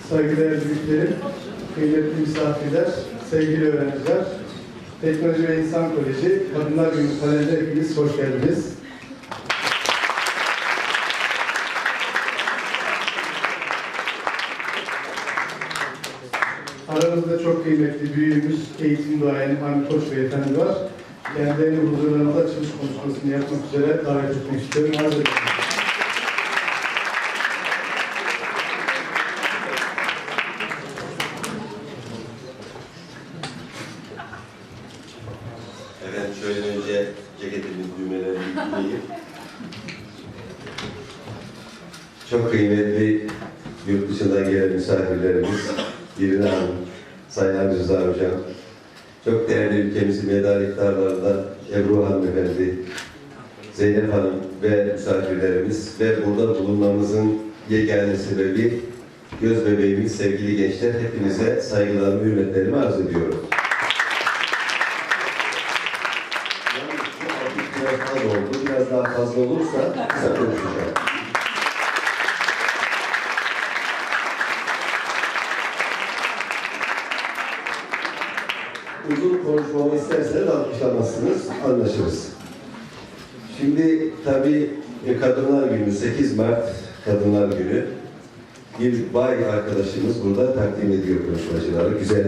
saygıdeğer büyüklerim, kıymetli misafirler, sevgili öğrenciler, Teknoloji ve İnsan Koleji Kadınlar Günü Paneli'de hepiniz hoş geldiniz. Aramızda çok kıymetli büyüğümüz, eğitim duayeni Hamit Koç Beyefendi var. Kendilerini huzurlarında açılış konuşmasını yapmak üzere davet etmek istiyorum. Arz ederim. Efendim şöyle önce ceketimin düğmelerini yükleyeyim. Çok kıymetli yurt dışından gelen misafirlerimiz, İrina Hanım, Sayın Ebru Özdemir Hocam, çok değerli ülkemizin medar iftarlarından Ebru Hanımefendi, Zeynep Hanım ve misafirlerimiz ve burada bulunmamızın yegane sebebi göz bebeğimiz sevgili gençler, hepinize saygılarımı, hürmetlerimi arz ediyorum. Biraz daha fazla olursa kısa konuşacağım. Uzun konuşmamı isterseniz alkışlamazsınız, anlaşırız. Şimdi tabii Kadınlar Günü, 8 Mart Kadınlar Günü. Bir bay arkadaşımız burada takdim ediyor konuşmacıları. Güzel.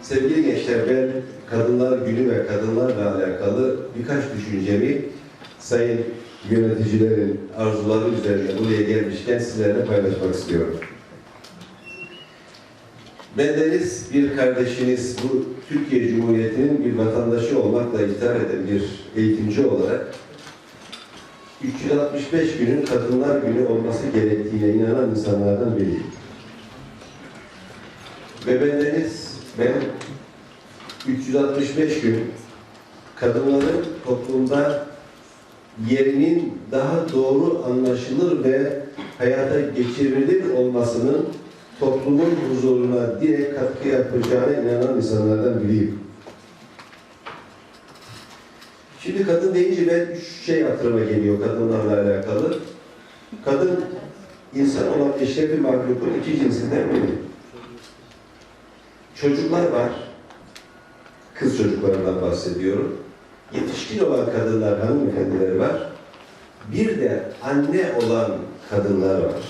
Sevgili gençler, ben Kadınlar Günü ve kadınlarla alakalı birkaç düşüncemi sayın yöneticilerin arzuları üzerine buraya gelmişken sizlerle paylaşmak istiyorum. Bendeniz bir kardeşiniz, bu Türkiye Cumhuriyeti'nin bir vatandaşı olmakla iftihar eden bir eğitimci olarak 365 günün Kadınlar Günü olması gerektiğine inanan insanlardan biriyim. Ve ben 365 gün kadınların toplumda yerinin daha doğru anlaşılır ve hayata geçirilir olmasının toplumun huzuruna direkt katkı yapacağına inanan insanlardan biriyim. Şimdi kadın deyince ben 3 şey hatırıma geliyor kadınlarla alakalı. Kadın, insan olan eşrefi mahlukun iki cinsinden biri. Çocuklar var. Kız çocuklarından bahsediyorum. Yetişkin olan kadınlar, hanımefendiler var. Bir de anne olan kadınlar var.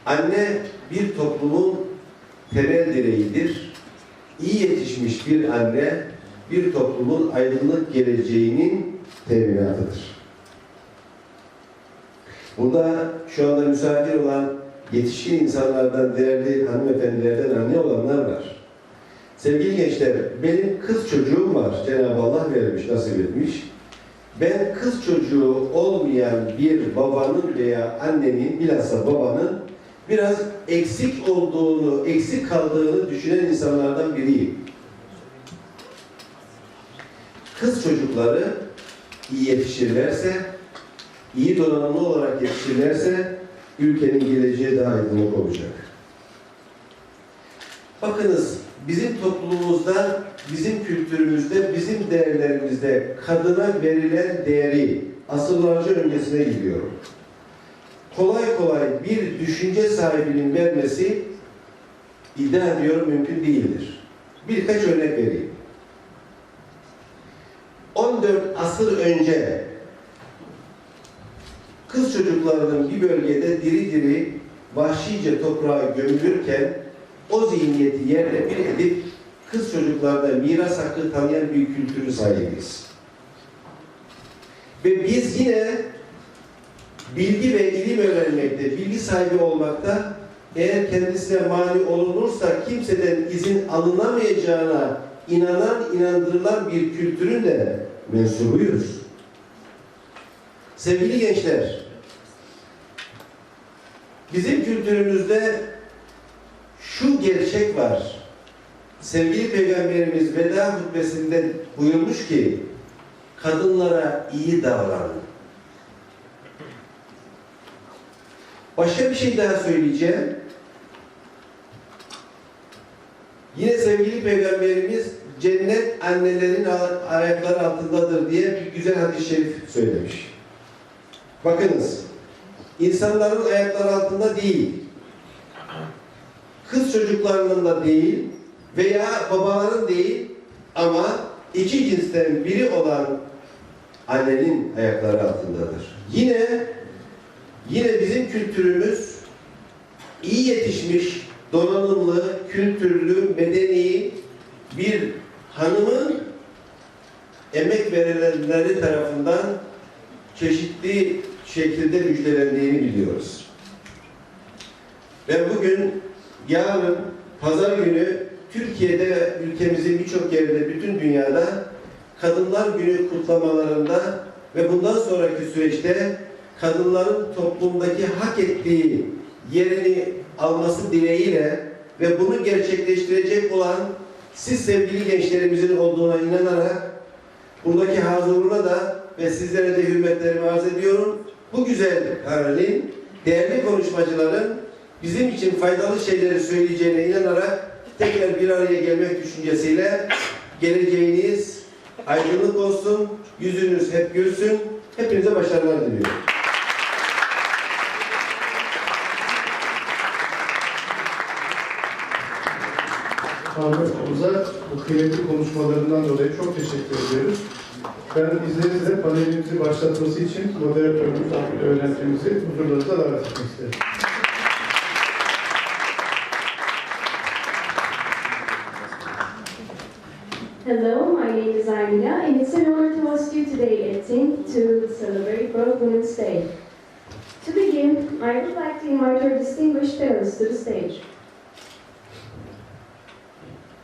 Anne bir toplumun temel direğidir. İyi yetişmiş bir anne bir toplumun aydınlık geleceğinin teminatıdır. Burada şu anda misafir olan yetişkin insanlardan, değerli hanımefendilerden anne olanlar var. Sevgili gençler, benim kız çocuğum var. Cenab-ı Allah vermiş, nasip etmiş. Ben kız çocuğu olmayan bir babanın veya annenin, bilhassa babanın biraz eksik olduğunu, eksik kaldığını düşünen insanlardan biriyim. Kız çocukları iyi yetişirlerse, iyi donanımlı olarak yetişirlerse ülkenin geleceği daha aydınlık olacak. Bakınız, bizim toplumumuzda, bizim kültürümüzde, bizim değerlerimizde kadına verilen değeri asırlarca öncesine gidiyor. Kolay kolay bir düşünce sahibinin vermesi iddia ediyorum mümkün değildir. Birkaç örnek vereyim. 14 asır önce kız çocuklarının bir bölgede diri diri vahşice toprağa gömülürken o zihniyeti yerle bir edip kız çocuklarda miras hakkı tanıyan bir kültürü sahibiz. Ve biz yine bilgi ve ilim öğrenmekte, bilgi sahibi olmakta, eğer kendisine mani olunursa kimseden izin alınamayacağına inandırılan bir kültürün de mensubuyuz. Sevgili gençler, bizim kültürümüzde şu gerçek var. Sevgili Peygamberimiz veda hutbesinde buyurmuş ki, kadınlara iyi davranın. Başka bir şey daha söyleyeceğim. Yine sevgili Peygamberimiz cennet annelerin ayakları altındadır diye bir güzel hadis-i şerif söylemiş. Bakınız, insanların ayakları altında değil, kız çocuklarının da değil veya babaların değil ama iki cinsten biri olan annenin ayakları altındadır. Yine bizim kültürümüz iyi yetişmiş, donanımlı, kültürlü, medeni bir hanımın emek verilenleri tarafından çeşitli şekilde müjdelendiğini biliyoruz. Ve bugün, yarın, pazar günü Türkiye'de ve ülkemizin birçok yerinde, bütün dünyada Kadınlar Günü kutlamalarında ve bundan sonraki süreçte kadınların toplumdaki hak ettiği yerini alması dileğiyle ve bunu gerçekleştirecek olan siz sevgili gençlerimizin olduğuna inanarak buradaki hazırlığına da ve sizlere de hürmetlerimi arz ediyorum. Bu güzel panelin değerli konuşmacıların bizim için faydalı şeyleri söyleyeceğine inanarak tekrar bir araya gelmek düşüncesiyle geleceğiniz aydınlık olsun, yüzünüz hep gülsün. Hepinize başarılar diliyorum. Ahmet Oğuz'a bu kıymetli konuşmalarından dolayı çok teşekkür ediyoruz. Ben izninizle panelimizi başlatması için moderatörümüz, öğrencimizi huzurlarınıza davet etmek isterim. Hello, my name is Irina, and it's an honor to host you today at Tink to celebrate World Women's Day. To begin, I would like to invite our distinguished panelists to the stage.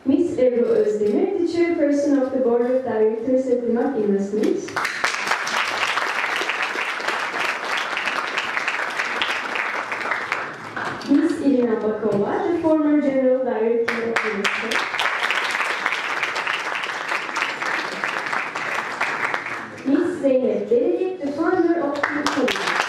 Ms. Ebru Özdemir, the chairperson of the Board of Directors at Dünya Investments. Ms. İrina Bokova, the former General Director of InSan. Ms. Zeynep Dereli'ye, the founder of Teknoloji.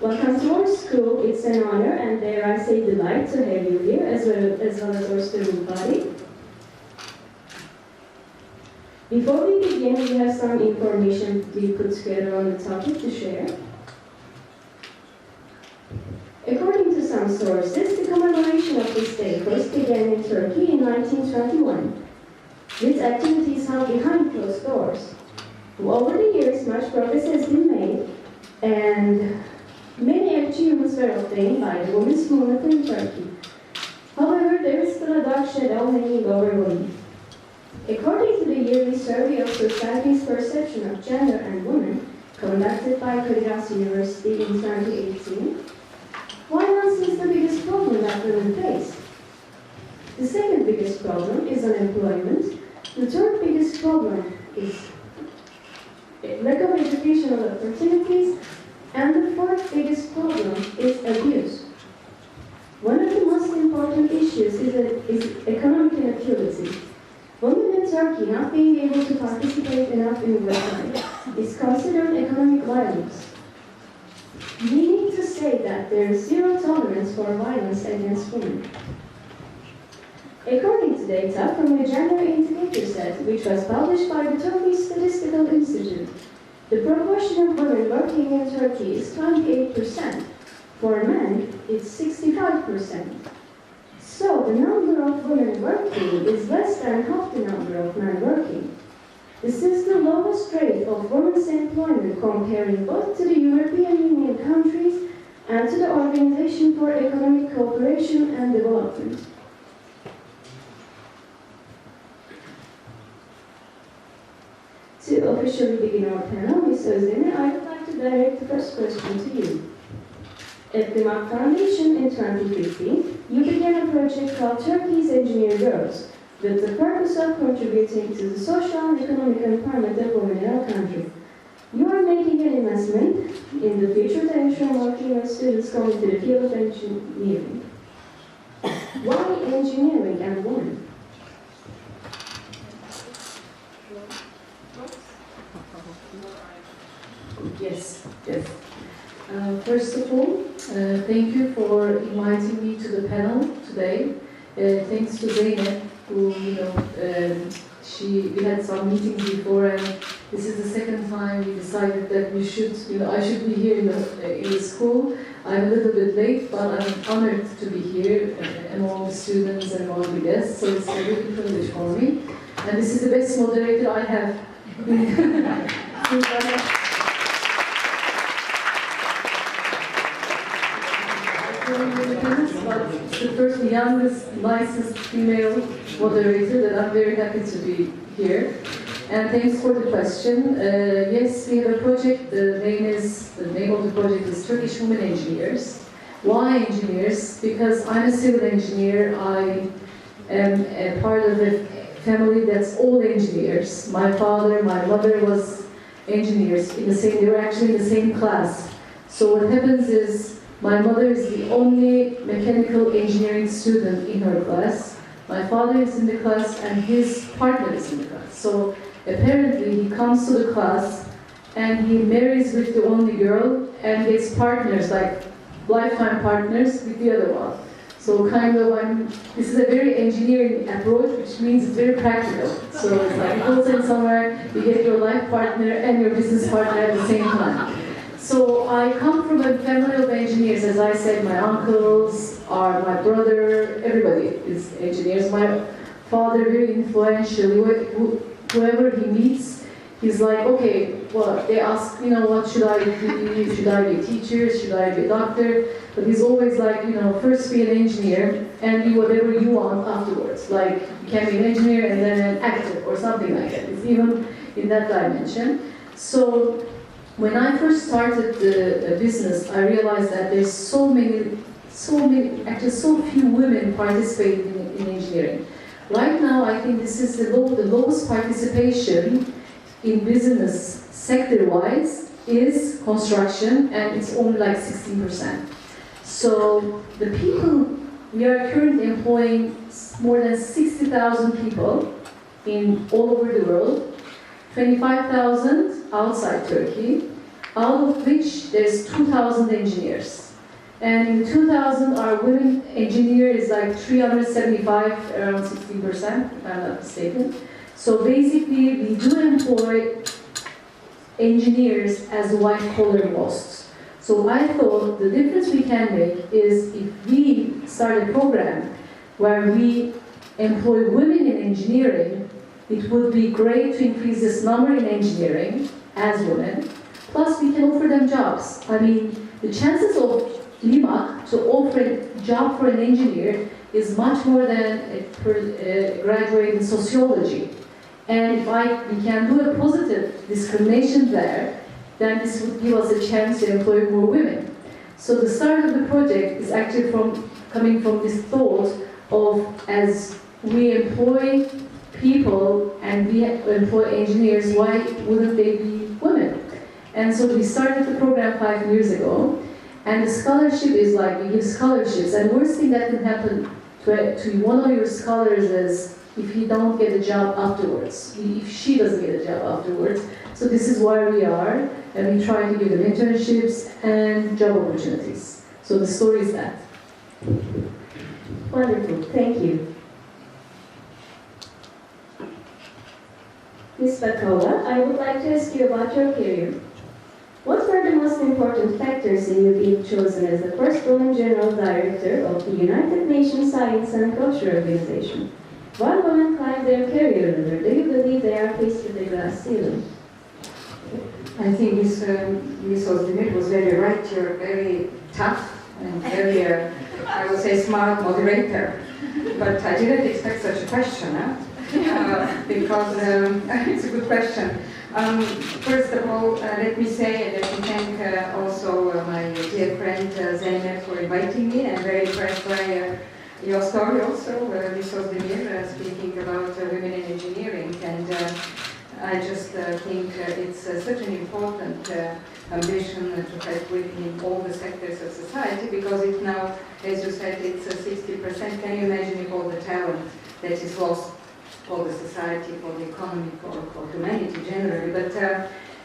Welcome to our school. It's an honor and dare I say delight to have you here as well as our student body. Before we begin, we have some information we put together on the topic to share. According to some sources, the commemoration of this day first began in Turkey in 1921, with activities held behind closed doors. Over the years, much progress has been made, and many achievements were obtained by the women's movement in Turkey. However, there is still a dark shadow hanging over women. According to the yearly survey of society's perception of gender and women, conducted by Kadir University in 2018, violence is the biggest problem that women face. The second biggest problem is unemployment. The third biggest problem is lack of educational opportunities. And the fourth biggest problem is abuse. One of the most important issues is economic inequality. Women in Turkey not being able to participate enough in work is considered economic violence. We need to say that there is zero tolerance for violence against women. According to data from the Gender Indicator Set, which was published by the Turkish Statistical Institute, the proportion of women working in Turkey is 28%. For men, it's 65%. So the number of women working is less than half the number of men working. This is the lowest rate of women's employment comparing both to the European Union countries and to the Organization for Economic Cooperation and Development. To officially begin our panel, Ms. Özdemir, I would like to direct the first question to you. At the MAP Foundation in 2015, you began a project called Turkey's Engineer Girls, with the purpose of contributing to the social and economic empowerment of women in our country. You are making an investment in the future to ensure more female students come into the field of engineering. Why engineering and women? Yes. First of all, thank you for inviting me to the panel today. thanks to Zeynep, who, we had some meetings before, and this is the second time we decided that we should, I should be here in the school. I'm a little bit late, but I'm honored to be here among the students and among the guests, so it's a really privilege for me. And this is the best moderator I have. But it's the first youngest, nicest female moderator that I'm very happy to be here. And thanks for the question. Yes, we have a project. The name of the project is Turkish Women Engineers. Why engineers? Because I'm a civil engineer. I am a part of a family that's all engineers. My father, my mother was engineers they were actually in the same class. So what happens is, my mother is the only mechanical engineering student in her class. My father is in the class and his partner is in the class. So apparently he comes to the class and he marries with the only girl and gets partners, like lifetime partners with the other one. So kind of, this is a very engineering approach, which means it's very practical. So it's like, you go somewhere, you get your life partner and your business partner at the same time. So I come from a family of engineers. As I said, my uncles are my brother, everybody is engineers. My father, very influential. Whoever he meets, he's like, okay, well, they ask, what should I do? Should I be a teacher? Should I be a doctor? But he's always like, first be an engineer and do whatever you want afterwards. Like, you can be an engineer and then an actor or something like that. It's even in that dimension. So when I first started the business, I realized that there's so few women participating in engineering. Right now, I think this is the lowest participation in business sector-wise is construction, and it's only like 16%. So the people, we are currently employing more than 60,000 people all over the world, 25,000 outside Turkey, out of which there's 2,000 engineers. And in 2,000, our women engineer is like 375, around 16%, if I'm not mistaken. So basically, we do employ engineers as white-collar most. So I thought the difference we can make is if we start a program where we employ women in engineering, it would be great to increase this number in engineering as women. Plus, we can offer them jobs. I mean, the chances of LIMAC to offer a job for an engineer is much more than a graduate in sociology. And if we can do a positive discrimination there, then this would give us a chance to employ more women. So the start of the project is actually coming from this thought of, as we employ people and we employ engineers, why wouldn't they be women? And so we started the program 5 years ago, and the scholarship is like, we give scholarships, and the worst thing that can happen to one of your scholars is if you don't get a job afterwards, if she doesn't get a job afterwards. So this is why we are, and we try to give them internships and job opportunities. So the story is that. Wonderful, thank you. Ms. Bokova, I would like to ask you about your career. What were the most important factors in you being chosen as the first woman General Director of the United Nations Science and Culture Organization? While women climb their career ladder, do you believe they are faced with a glass ceiling? I think Ms. Özdemir was very right. You're very tough and very, I would say, smart moderator. But I didn't expect such a question, because it's a good question. First of all, let me say that I thank also my dear friend Zeynep for inviting me. I'm very impressed by your story also, Ms. Özdemir, speaking about women in engineering. And I just think it's such an important ambition to have women in all the sectors of society, because it now, as you said, it's 60%. Can you imagine if all the talent that is lost for the society, for the economy, for humanity generally? But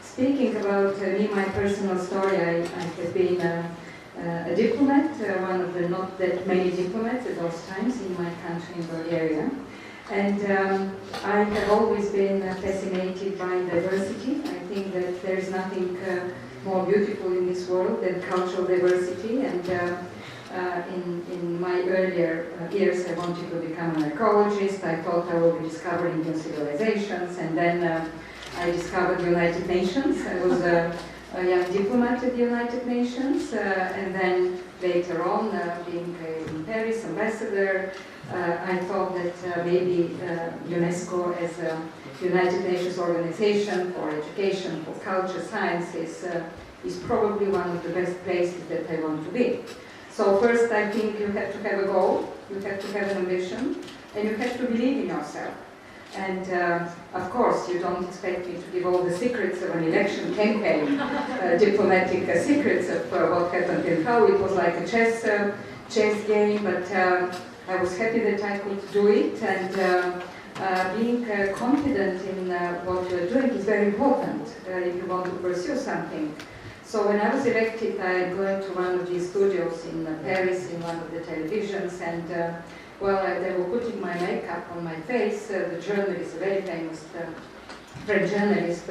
speaking about me, my personal story, I have been a diplomat, one of the not that many diplomats at those times in my country, in Bulgaria. And I have always been fascinated by diversity. I think that there is nothing more beautiful in this world than cultural diversity. And in my earlier years, I wanted to become an ecologist. I thought I would be discovering new civilizations. And then I discovered the United Nations. I was a young diplomat at the United Nations. And then later on, being in Paris ambassador, I thought that maybe UNESCO as a United Nations organization for education, for culture, science is probably one of the best places that I want to be. So first I think you have to have a goal, you have to have an ambition, and you have to believe in yourself. And of course you don't expect me to give all the secrets of an election campaign, diplomatic secrets of what happened and how. It was like a chess game, but I was happy that I could do it, and being confident in what you are doing is very important if you want to pursue something. So when I was elected, I went to one of these studios in Paris, in one of the televisions, and while they were putting my makeup on my face, the journalist, a very famous French journalist,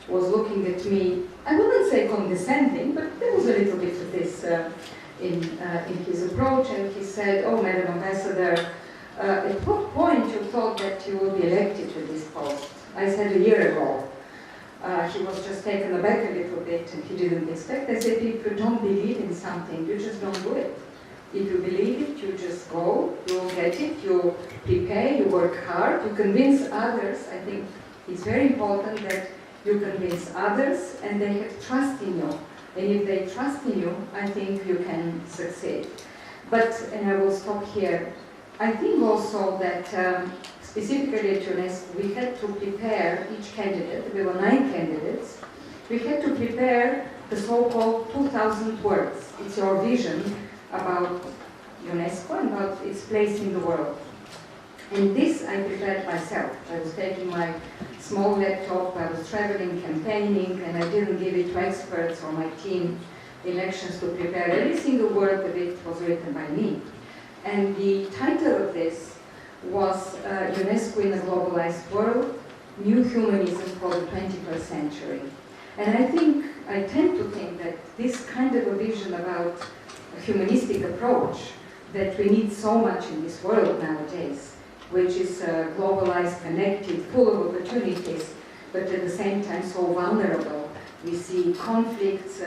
was looking at me, I wouldn't say condescending, but there was a little bit of this in his approach, and he said, "Oh, Madam Ambassador, at what point you thought that you would be elected to this post?" I said, "A year ago." He was just taken aback a little bit, and he didn't expect. I said, "If you don't believe in something, you just don't do it. If you believe it, you just go, you get it, you prepare, you work hard, you convince others." I think it's very important that you convince others and they have trust in you. And if they trust in you, I think you can succeed. But, and I will stop here, I think also that specifically at UNESCO, we had to prepare each candidate, there were 9 candidates, we had to prepare the so-called 2,000 words. It's your vision about UNESCO and about its place in the world. And this I prepared myself. I was taking my small laptop, I was traveling, campaigning, and I didn't give it to experts or my team elections to prepare. Every single word of it was written by me. And the title of this was UNESCO in a Globalized World, New Humanism for the 21st Century. And I tend to think that this kind of a vision about a humanistic approach that we need so much in this world nowadays, which is globalized, connected, full of opportunities, but at the same time so vulnerable. We see conflicts,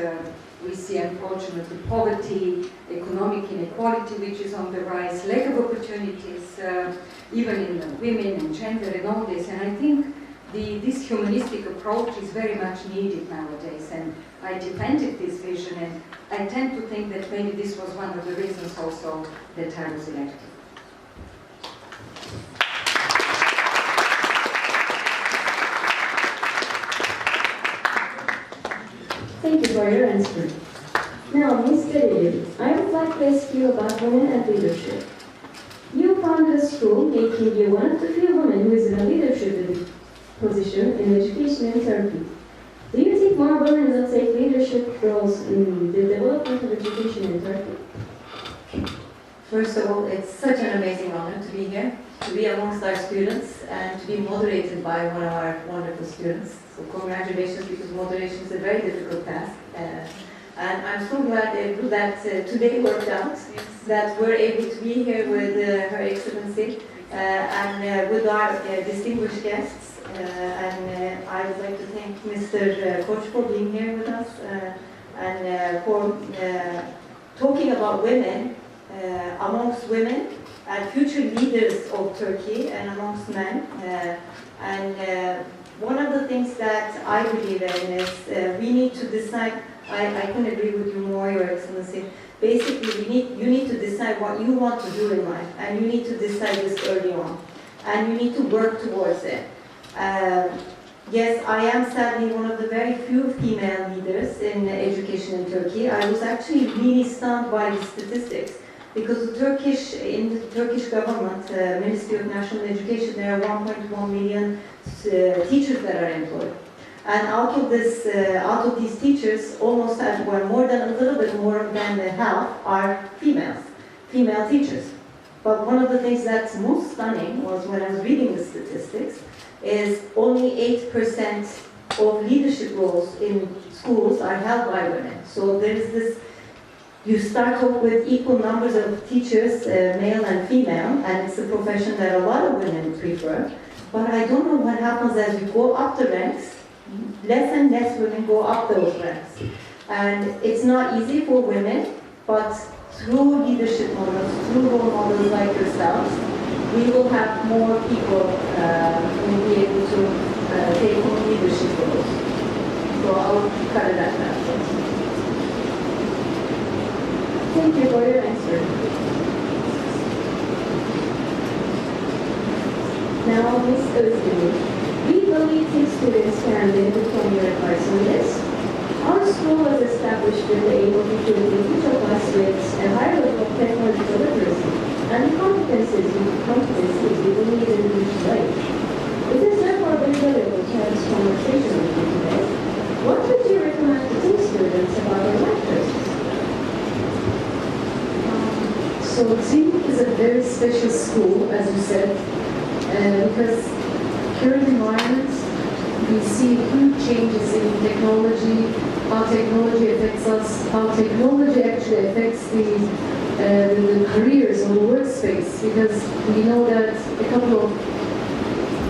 we see unfortunately poverty, economic inequality which is on the rise, lack of opportunities, even in women and gender and all this. And I think this humanistic approach is very much needed nowadays, and I defended this vision, and I tend to think that maybe this was one of the reasons also that I was elected. Thank you for your answer. Now, Ms. Dereli, I would like to ask you about women and leadership. You founded a school, making you one of the few women who is in a leadership position in education in Turkey. Do you think more women will take leadership roles in the development of education in Turkey? First of all, it's such an amazing honor to be here, to be amongst our students, and to be moderated by one of our wonderful students. So congratulations, because moderation is a very difficult task. And I'm so glad that today worked out, that we're able to be here with Her Excellency and with our distinguished guests. And I would like to thank Mr. Koch for being here with us and for talking about women, amongst women and future leaders of Turkey and amongst men. One of the things that I believe in is we need to decide. I can agree with you more, Your Excellency. Basically, you need to decide what you want to do in life, and you need to decide this early on, and you need to work towards it. Yes, I am sadly one of the very few female leaders in education in Turkey. I was actually really stunned by the statistics, because in the Turkish government, Ministry of National Education, there are 1.1 million teachers that are employed. And out of these teachers, almost more than a little bit more than the half are female teachers. But one of the things that's most stunning was when I was reading the statistics, is only 8% of leadership roles in schools are held by women. So there is this, you start off with equal numbers of teachers, male and female, and it's a profession that a lot of women prefer. But I don't know what happens as you go up the ranks, less and less women go up those ranks. And it's not easy for women, but through leadership models, through role models like yourselves, we will have more people who will be able to take on leadership roles. So I'll cut it at that. Thank you for your answer. Now, Ms. Özdemir, we believe these students can benefit from your advice on this. Our school was established with the aim of equipping each of us with a high level of technological literacy and the competencies we will need in the future life. It is therefore very valuable to have this conversation with you today. What would you recommend to teach students about our lectures? So Tink is a very special school, as you said, because current environment, we see huge changes in technology, how technology affects us, how technology actually affects the careers or the workspace, because we know that a couple of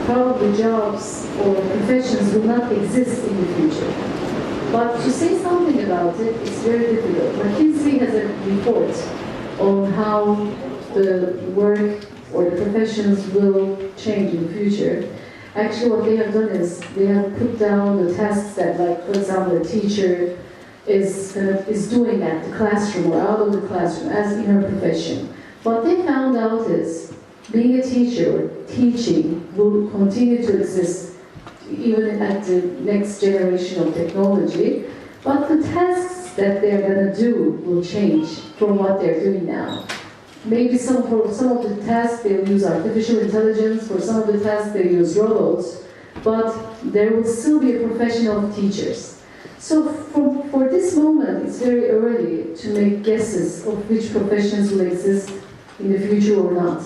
probably jobs or professions will not exist in the future. But to say something about it, it's very difficult. McKinsey has a report on how the work or the professions will change in the future. Actually, what they have done is they have put down the tasks that, like, for example, a teacher is doing at the classroom or out of the classroom as in her profession. What they found out is being a teacher or teaching will continue to exist even at the next generation of technology, but the tasks that they're going to do will change from what they're doing now. Maybe for some of the tasks they'll use artificial intelligence, for some of the tasks they'll use robots, but there will still be a profession of teachers. So for this moment, it's very early to make guesses of which professions will exist in the future or not.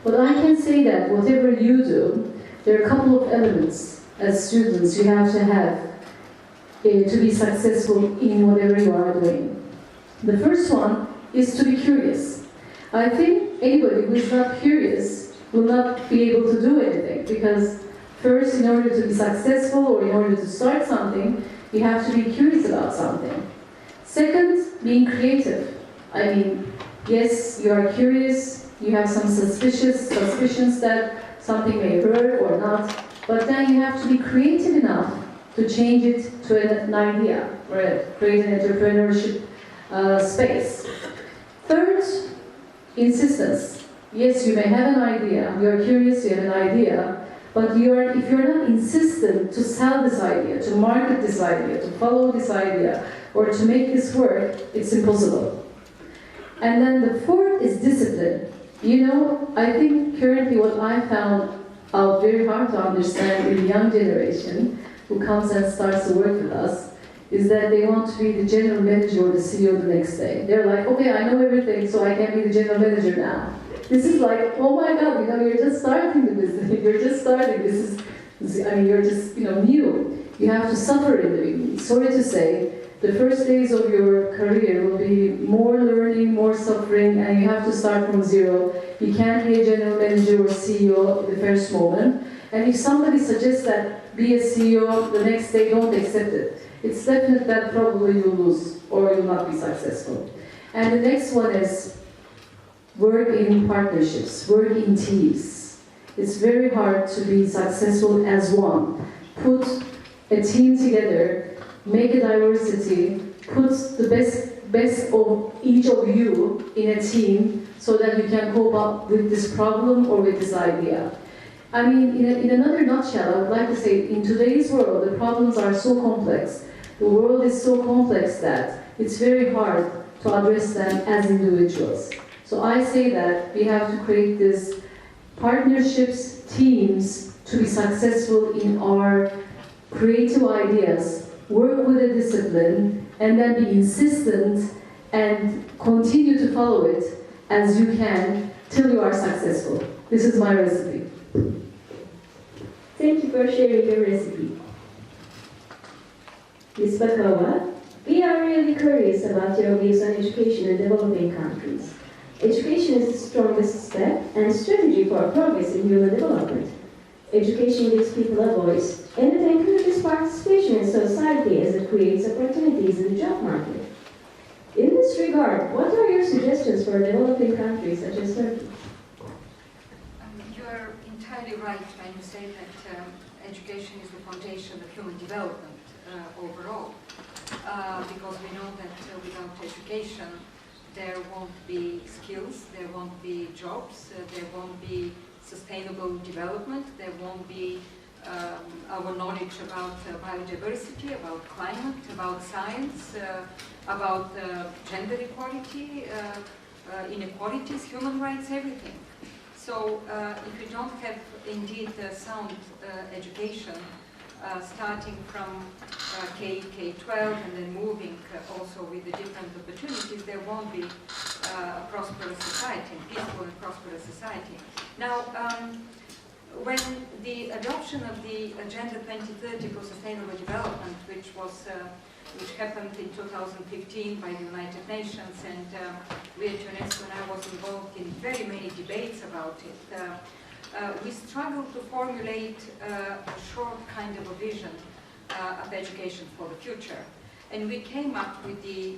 But I can say that whatever you do, there are a couple of elements as students you have to be successful in whatever you are doing. The first one is to be curious. I think anybody who is not curious will not be able to do anything, because first, in order to be successful or in order to start something, you have to be curious about something. Second, being creative. I mean, yes, you are curious, you have some suspicions that something may work or not, but then you have to be creative enough to change it to an idea or create an entrepreneurship space. Third, insistence. Yes, you may have an idea, you are curious, you have an idea, but if you're not insistent to sell this idea, to market this idea, to follow this idea, or to make this work, it's impossible. And then the fourth is discipline. You know, I think currently what I found out very hard to understand in the young generation who comes and starts to work with us is that they want to be the general manager or the CEO the next day. They're like, okay, I know everything, so I can be the general manager now. This is like, oh my God, you're just starting the business. You're just starting. You're just, new. You have to suffer in the beginning. Sorry to say, the first days of your career will be more learning, more suffering, and you have to start from zero. You can't be a general manager or CEO at the first moment. And if somebody suggests that be a CEO the next day, don't accept it. It's definite that probably you'll lose or you'll not be successful. And the next one is work in partnerships, work in teams. It's very hard to be successful as one. Put a team together, make a diversity, put the best of each of you in a team so that you can cope up with this problem or with this idea. I mean, in another nutshell, I would like to say, in today's world, the problems are so complex. The world is so complex that it's very hard to address them as individuals. So I say that we have to create these partnerships, teams, to be successful in our creative ideas, work with a discipline, and then be insistent and continue to follow it as you can till you are successful. This is my recipe. Thank you for sharing your recipe. Ms. Bokova, we are really curious about your views on education in developing countries. Education is the strongest step and strategy for progress in human development. Education gives people a voice, and it encourages participation in society as it creates opportunities in the job market. In this regard, what are your suggestions for developing countries such as Turkey? You are entirely right when you say that education is the foundation of human development overall, because we know that without education there won't be skills, there won't be jobs, there won't be sustainable development, there won't be our knowledge about biodiversity, about climate, about science, about gender equality, inequalities, human rights, everything. So if we don't have indeed sound education, starting from K-12 and then moving also with the different opportunities, there won't be a prosperous society, peaceful and prosperous society. Now, when the adoption of the Agenda 2030 for Sustainable Development, which happened in 2015 by the United Nations, and we at UNESCO and I was involved in very many debates about it, we struggled to formulate a short kind of a vision of education for the future. And we came up with the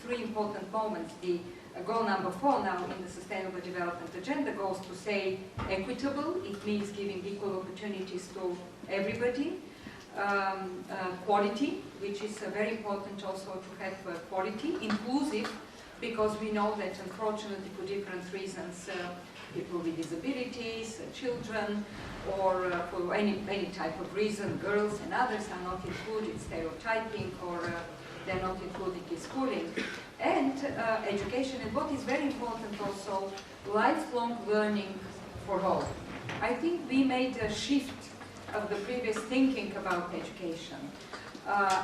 three important moments. The goal number 4 now in the Sustainable Development Agenda goes to say equitable. It means giving equal opportunities to everybody. Quality, which is very important also to have quality. Inclusive, because we know that unfortunately for different reasons people with disabilities, children, or for any type of reason, girls and others are not included, stereotyping, or they're not included in schooling. And education, and what is very important also, lifelong learning for all. I think we made a shift of the previous thinking about education,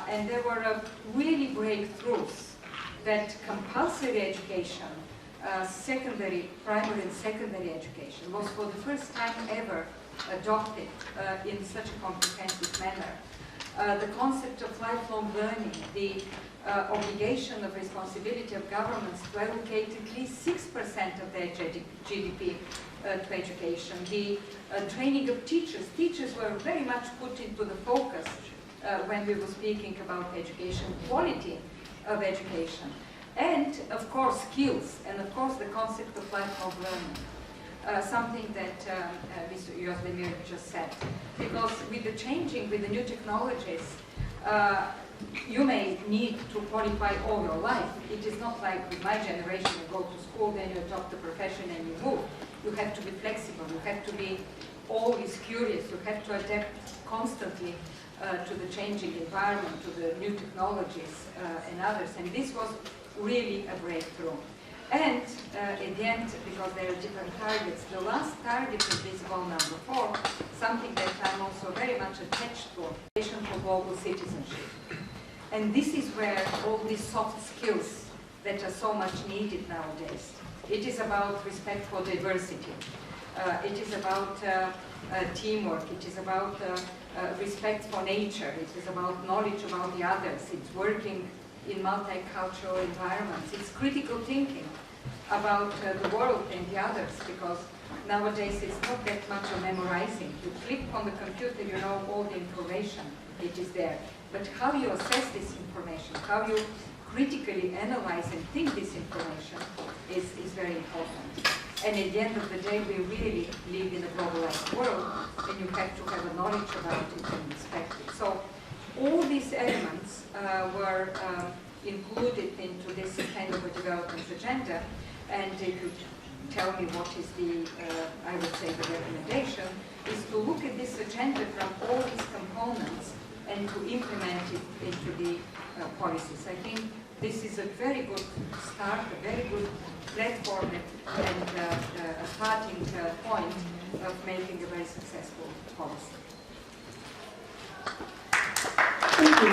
and there were really breakthroughs that compulsory education, primary and secondary education, was for the first time ever adopted in such a comprehensive manner. The concept of lifelong learning, the obligation of responsibility of governments to allocate at least 6% of their GDP to education, the training of teachers. Teachers were very much put into the focus when we were speaking about education, quality of education. And, of course, skills, and, of course, the concept of lifelong learning. Something that Mr. Özdemir just said. Because with the new technologies, you may need to qualify all your life. It is not like with my generation, you go to school, then you adopt a profession and you move. You have to be flexible, you have to be always curious, you have to adapt constantly to the changing environment, to the new technologies and others. And this was really a breakthrough. And in the end, because there are different targets, the last target of this goal number 4, something that I'm also very much attached to, education for global citizenship. And this is where all these soft skills that are so much needed nowadays. It is about respect for diversity. It is about teamwork. It is about respect for nature. It is about knowledge about the others. It's working in multicultural environments. It's critical thinking about the world and the others, because nowadays it's not that much of memorizing. You click on the computer, you know all the information, it is there. But how you assess this information, how you critically analyze and think this information is very important. And at the end of the day, we really live in a globalized world, and you have to have a knowledge about it and respect it. So all these elements were included into this Sustainable Development Agenda, and if you tell me what is the, I would say the recommendation, is to look at this agenda from all its components and to implement it into the policies. I think this is a very good start, a very good platform and a starting point of making a very successful policy. Thank you,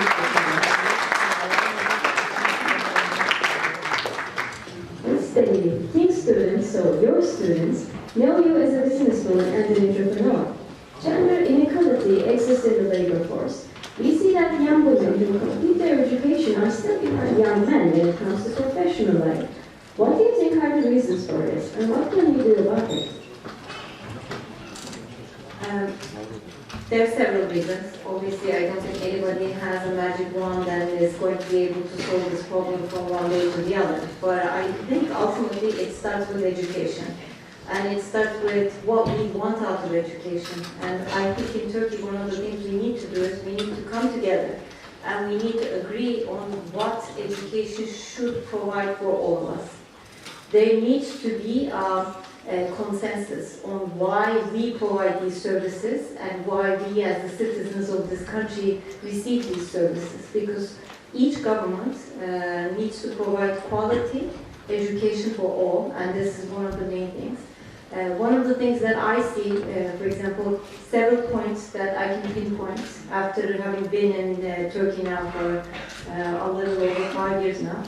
Mr. Tink students, so your students, know you as a businesswoman and an entrepreneur. Gender inequality exists in the labor force. We see that young women who complete their education are still behind young men when it comes to professional life. What do you think are the reasons for this, and what can we do about it? There are several reasons. Obviously, I don't think anybody has a magic wand and is going to be able to solve this problem from one day to the other. But I think ultimately it starts with education. And it starts with what we want out of education. And I think in Turkey, one of the things we need to do is we need to come together and we need to agree on what education should provide for all of us. There needs to be a consensus on why we provide these services and why we as the citizens of this country receive these services. Because each government needs to provide quality education for all, and this is one of the main things. One of the things that I see, for example, several points that I can pinpoint after having been in Turkey now for a little over 5 years now.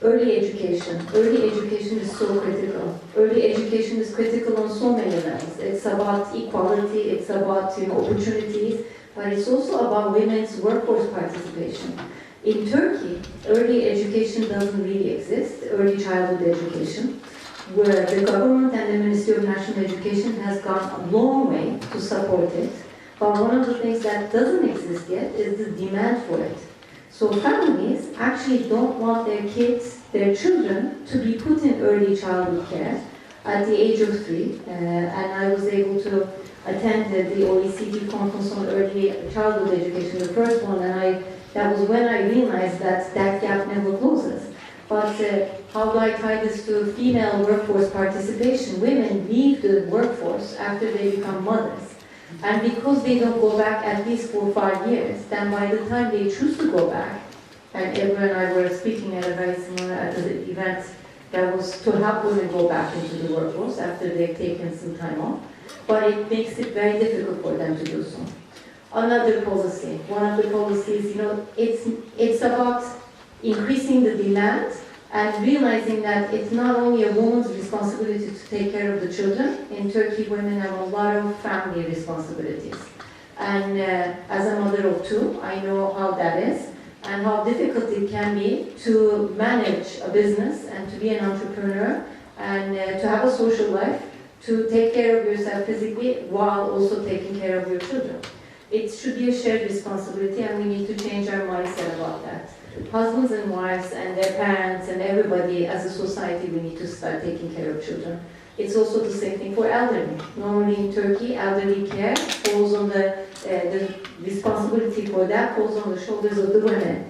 Early education. Early education is so critical. Early education is critical on so many levels. It's about equality, it's about opportunities, but it's also about women's workforce participation. In Turkey, early education doesn't really exist, early childhood education, where the government and the Ministry of National Education has gone a long way to support it. But one of the things that doesn't exist yet is the demand for it. So families actually don't want their kids, their children, to be put in early childhood care at the age of 3. And I was able to attend the OECD conference on early childhood education, the first one, and that was when I realized that that gap never closes. But how do I tie this to female workforce participation? Women leave the workforce after they become mothers. And because they don't go back at least for 5 years, then by the time they choose to go back, and Ebru and I were speaking at a very similar event that was to help women go back into the workforce after they've taken some time off, but it makes it very difficult for them to do so. Another policy, one of the policies, it's about increasing the demand and realizing that it's not only a woman's responsibility to take care of the children. In Turkey, women have a lot of family responsibilities. And as a mother of 2, I know how that is and how difficult it can be to manage a business and to be an entrepreneur and to have a social life, to take care of yourself physically while also taking care of your children. It should be a shared responsibility, and we need to change our mindset about that. Husbands and wives and their parents and everybody as a society, we need to start taking care of children. It's also the same thing for elderly. Normally in Turkey, elderly care falls on the responsibility for that falls on the shoulders of the women.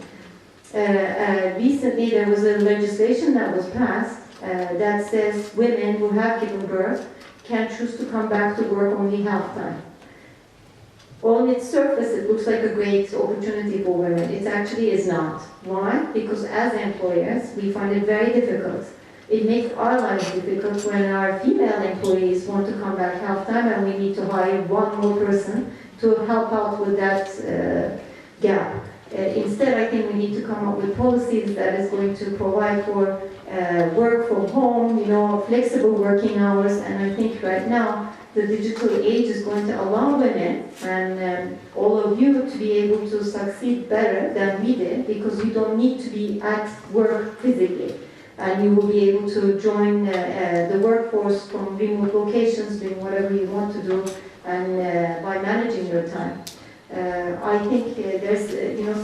Recently there was a legislation that was passed that says women who have given birth can choose to come back to work only half time. On its surface, it looks like a great opportunity for women. It actually is not. Why? Because as employers, we find it very difficult. It makes our lives difficult when our female employees want to come back half-time and we need to hire one more person to help out with that gap. Instead, I think we need to come up with policies that is going to provide for work from home, flexible working hours, and I think right now, the digital age is going to allow women and all of you to be able to succeed better than we did because you don't need to be at work physically. And you will be able to join the workforce from remote locations, doing whatever you want to do, and by managing your time. I think there's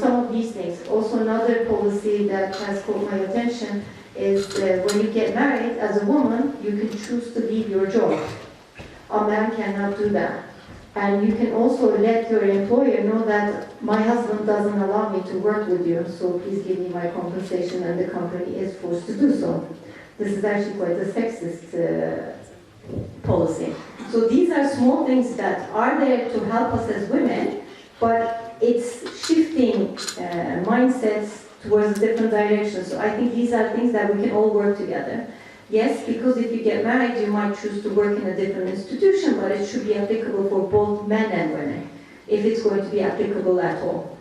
some of these things. Also another policy that has caught my attention is when you get married as a woman, you can choose to leave your job. A man cannot do that. And you can also let your employer know that my husband doesn't allow me to work with you, so please give me my compensation, and the company is forced to do so. This is actually quite a sexist policy. So these are small things that are there to help us as women, but it's shifting mindsets towards a different direction. So I think these are things that we can all work together. Yes, because if you get married, you might choose to work in a different institution, but it should be applicable for both men and women. if it's going to be applicable at all.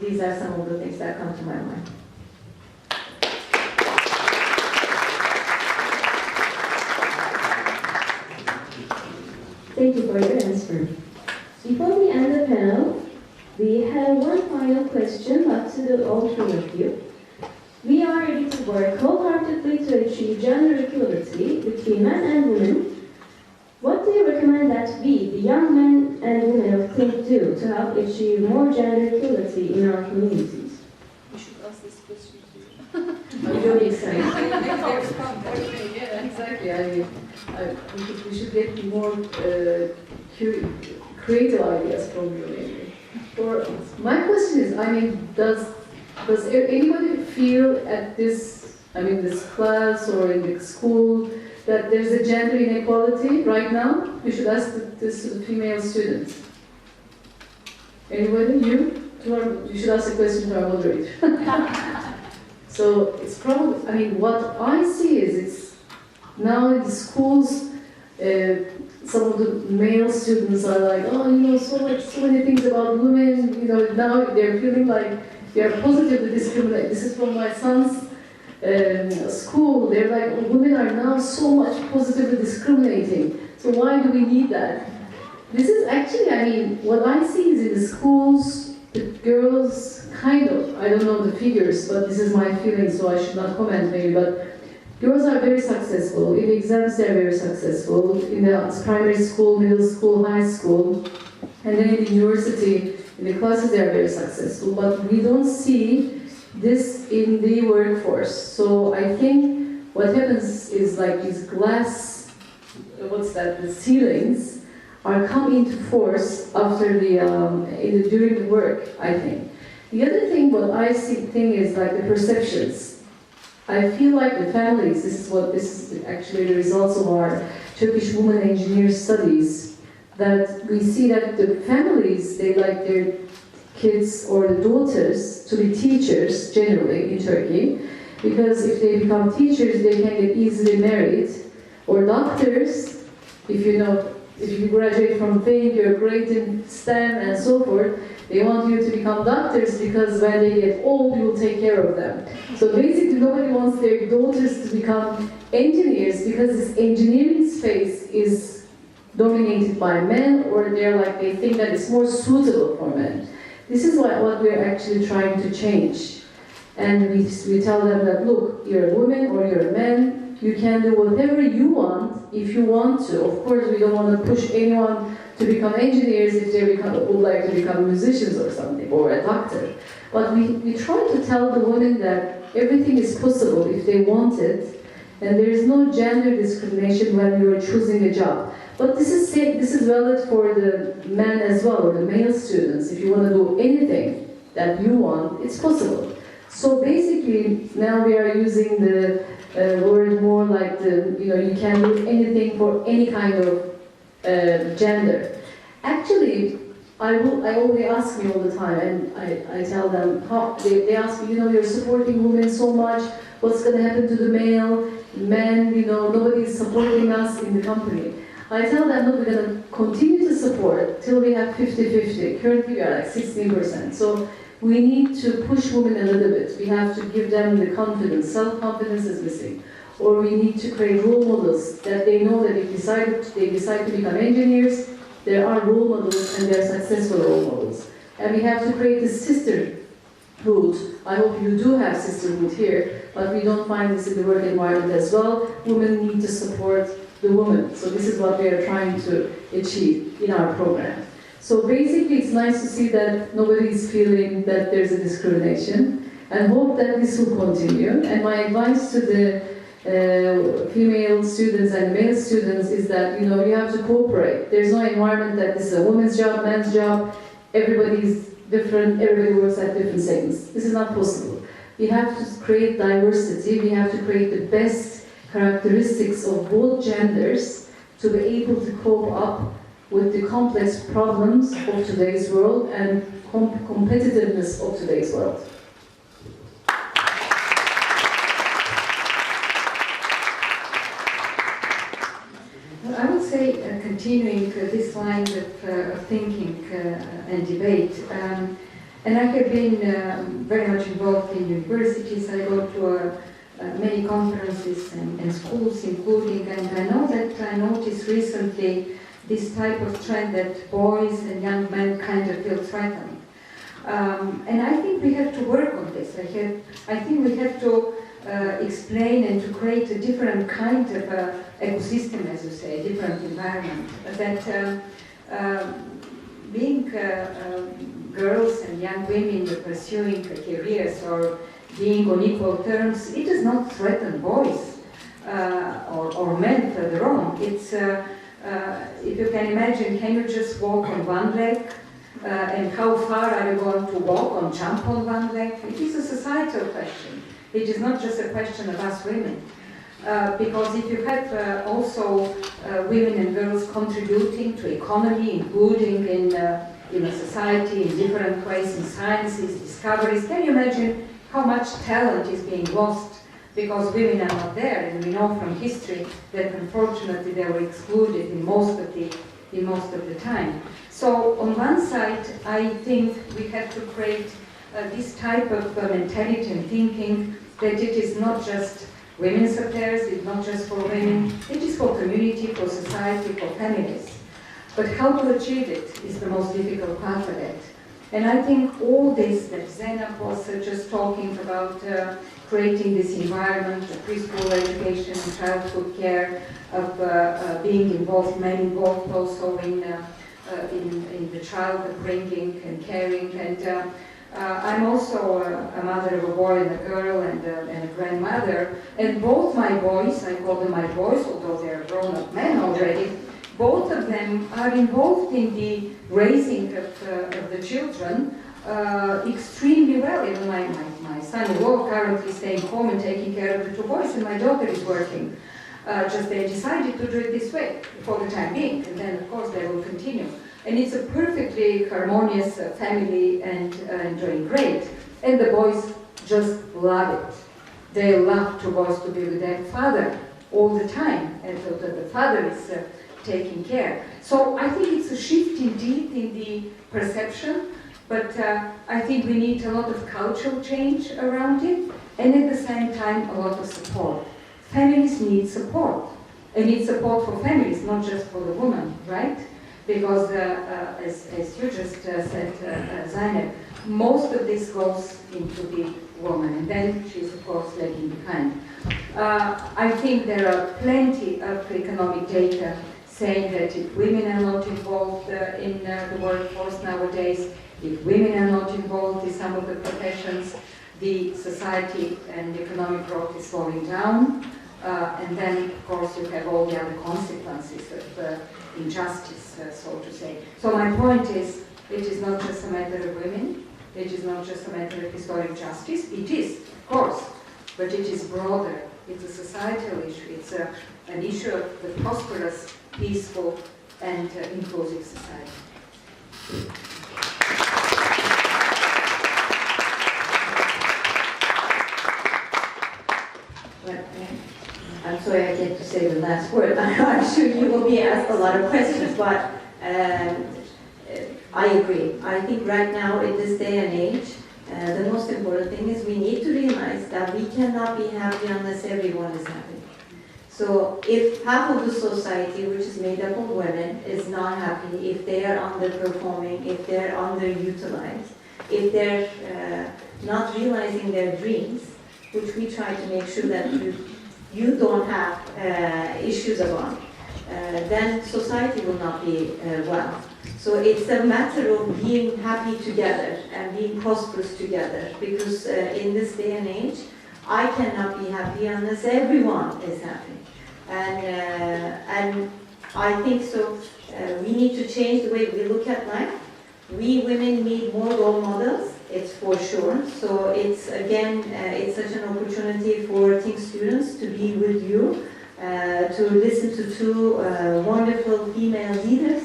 These are some of the things that come to my mind. Thank you for your answer. Before we end the panel, we have one final question back to all three of you. We are ready to work wholeheartedly to achieve gender equality between men and women. What do you recommend that we, the young men and women of Tink, do to help achieve more gender equality in our communities? You should ask this question to I'm really excited. Yeah, exactly. We should get more creative ideas from you, maybe. Or my question is, I mean, does anybody feel at this, this class or in the school that there's a gender inequality right now? We should ask this to the female students. Anybody? You should ask a question to our moderator. So it's probably, what I see is it's now in the schools, some of the male students are like, so many things about women, now they're feeling like they're positively discriminated. This is from my son's school. They're like, women are now so much positively discriminating. So why do we need that? This is actually, what I see is in the schools, the girls I don't know the figures, but this is my feeling, so I should not comment maybe, but girls are very successful. In the exams, they're very successful. In the primary school, middle school, high school, and then in the university, in the classes, they're very successful. But we don't see this in the workforce. So I think what happens is like these glass, the ceilings are come into force after during the work, I think. The other thing, what I think is like the perceptions. I feel like the families, this is actually the results of our Turkish women engineer studies, that we see that the families, they like their kids or the daughters to be teachers, generally, in Turkey, because if they become teachers, they can get easily married, or doctors, if you graduate from Tink, you're great in STEM and so forth, they want you to become doctors because when they get old, you will take care of them. So basically, nobody wants their daughters to become engineers because this engineering space is dominated by men, or they think that it's more suitable for men. This is what we're actually trying to change. And we tell them that, look, you're a woman or you're a man, you can do whatever you want if you want to. Of course, we don't want to push anyone to become engineers if they would like to become musicians or something, or a doctor. But we try to tell the women that everything is possible if they want it, and there is no gender discrimination when you are choosing a job. But this is valid for the men as well, or the male students. If you want to do anything that you want, it's possible. So basically, now we are using the word more like you can do anything for any kind of gender. Actually, I always ask me all the time, and I tell them, they ask me, you're supporting women so much, what's going to happen to the men, nobody is supporting us in the company. I tell them, look, we're going to continue to support till we have 50-50. Currently, we are like 16%. So we need to push women a little bit. We have to give them the confidence. Self-confidence is missing. Or we need to create role models that they know that if they decide to become engineers, there are role models and they're successful role models. And we have to create a sisterhood. I hope you do have sisterhood here, but we don't find this in the work environment as well. Women need to support the woman. So this is what we are trying to achieve in our program. So basically, it's nice to see that nobody is feeling that there's a discrimination, and hope that this will continue. And my advice to the female students and male students is that you have to cooperate. There's no environment that this is a woman's job, man's job. Everybody is different. Everybody works at different segments. This is not possible. We have to create diversity. We have to create the best characteristics of both genders to be able to cope up with the complex problems of today's world and competitiveness of today's world. I would say continuing this line of thinking and debate, and I have been very much involved in universities. I go to many conferences and schools including, and I know that I noticed recently this type of trend that boys and young men kind of feel threatened. And I think we have to work on this. I think we have to explain and to create a different kind of ecosystem, as you say, a different environment. That being girls and young women pursuing careers or being on equal terms, it does not threaten boys or men further on. It's, if you can imagine, can you just walk on one leg? And how far are you going to walk or jump on one leg? It is a societal question. It is not just a question of us women. Because if you have also women and girls contributing to economy, including in a society in different ways, in sciences, discoveries, can you imagine how much talent is being lost because women are not there? And we know from history that unfortunately they were excluded in most of the time. So on one side, I think we have to create this type of mentality and thinking that it is not just women's affairs, it's not just for women, it is for community, for society, for families. But how to achieve it is the most difficult part of it. And I think all this that Zeynep was just talking about, creating this environment of preschool education and childhood care, of being involved, men involved also in the child upbringing and caring. And I'm also a mother of a boy and a girl and a grandmother. And both my boys, I call them my boys, although they're grown-up men already, both of them are involved in the raising of the children extremely well. Even my son-in-law currently staying home and taking care of the two boys, and my daughter is working. Just they decided to do it this way for the time being, and then of course they will continue. And it's a perfectly harmonious family and doing great. And the boys just love it. They love two boys to be with their father all the time, and so that the father is taking care. So I think it's a shift indeed in the perception, but I think we need a lot of cultural change around it, and at the same time a lot of support. Families need support. They need support for families, not just for the woman, right? Because as you just said, Zeynep, most of this goes into the woman, and then she's of course lagging behind. I think there are plenty of economic data saying that if women are not involved in the workforce nowadays, if women are not involved in some of the professions, the society and economic growth is slowing down. And then, of course, you have all the other consequences of injustice, so to say. So my point is, it is not just a matter of women, it is not just a matter of historic justice. It is, of course, but it is broader. It's a societal issue. It's an issue of the prosperous, peaceful, and inclusive society. I'm sorry I get to say the last word. I'm sure you will be asked a lot of questions, but I agree. I think right now, in this day and age, the most important thing is we need to realize that we cannot be happy unless everyone is happy. So if half of the society, which is made up of women, is not happy, if they are underperforming, if they're underutilized, if they're not realizing their dreams, which we try to make sure that you don't have issues about, then society will not be well. So it's a matter of being happy together and being prosperous together, because in this day and age, I cannot be happy unless everyone is happy. And I think so. We need to change the way we look at life. We women need more role models, it's for sure. So it's, again, it's such an opportunity for Tink students to be with you, to listen to two wonderful female leaders,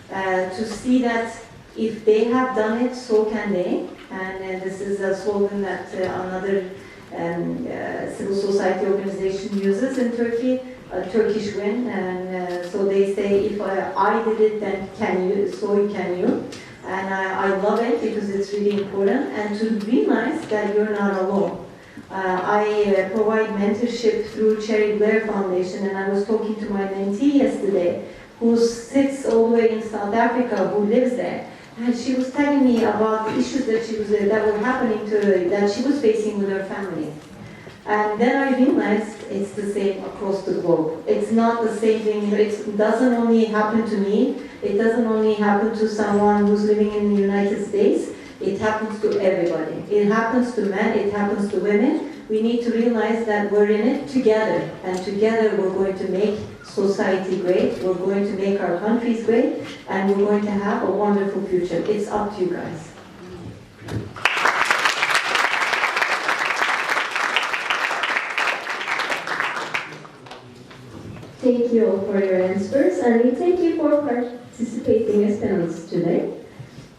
to see that if they have done it, so can they. And this is a slogan that another civil society organization uses in Turkey, Turkish win, and so they say, if I did it, then can you, so can you. And I love it because it's really important, and to realize that you're not alone. I provide mentorship through Cherry Blair Foundation, and I was talking to my mentee yesterday, who sits all the way in South Africa, who lives there, and she was telling me about the issues that were happening to her, that she was facing with her family. And then I realized it's the same across the globe. It's not the same thing. It doesn't only happen to me. It doesn't only happen to someone who's living in the United States. It happens to everybody. It happens to men. It happens to women. We need to realize that we're in it together. And together we're going to make society great. We're going to make our countries great. And we're going to have a wonderful future. It's up to you guys. Thank you all for your answers, and we thank you for participating as panelists today.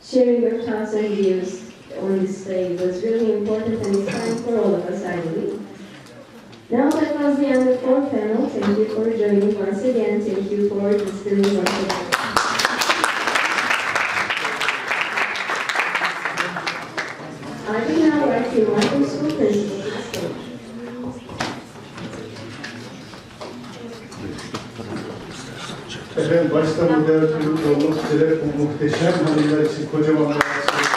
Sharing your thoughts and views on display was really important and inspiring for all of us, I believe. Now that was the end of our panel. Thank you for joining once again. Thank you for listening once again. I would now like to invite the school principal to the stage. Efendim başta moderatörlük olmak üzere bu muhteşem hanımlar için kocaman bir alkış.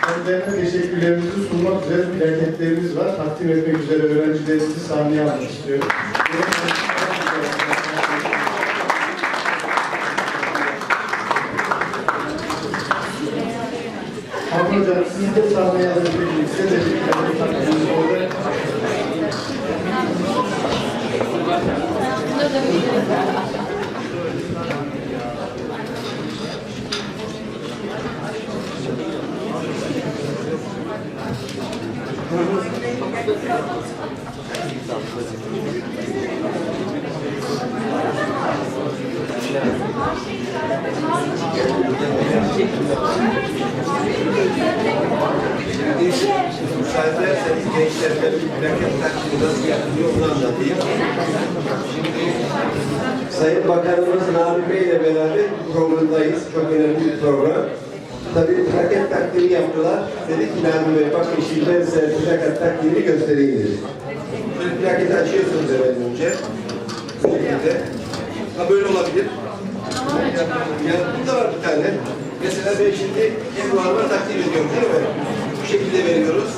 Kendilerine teşekkürlerimizi sunmak üzere plaketlerimiz var. Takdim etmek üzere öğrencilerimizi sahneye almak istiyorum. Hocam siz de sahneye alabilirsiniz. Size de bir takdimimiz olacak. Müsaade ederseniz gençlerime bir plaket takdimi nasıl yapılıyor onu anlatayım. Sayın Bakanımız Nabi Bey ile beraber programdayız. Çok önemli bir program. Tabii plaket takdimi yaptılar. Dedi ki Nabi Bey bakın şimdi ben size plaket takdimi göstereyim dedi. Böyle plaketi açıyorsunuz hemen önce. Bu şekilde. Ha böyle olabilir. Yani burada var bir tane. Mesela ben şimdi Ebru Hanım'a takdim ediyorum değil mi? Bu şekilde veriyoruz.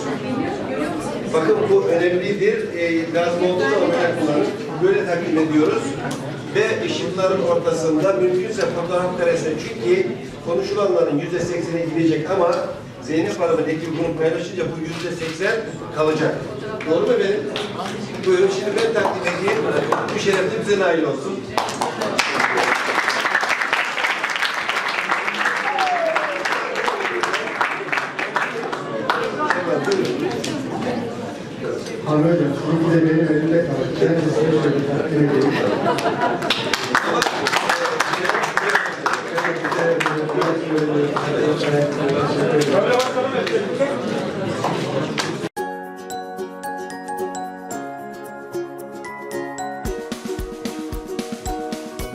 Bakın bu önemlidir. Lazım olduğu zaman böyle kullanın. Böyle takdim ediyoruz. Ve ışıkların ortasında mümkünse fotoğraf karesi. Çünkü konuşulanların %80'i gidecek ama Zeynep Hanım'ın ekibi bunu paylaşınca bu %80 kalacak. Doğru mu benim? Buyurun şimdi ben takdim edeyim. Bu şeref de bize nail olsun. Hanım hocam, şimdi de benim elimde kaldı. Ben de size şöyle takdim edeyim.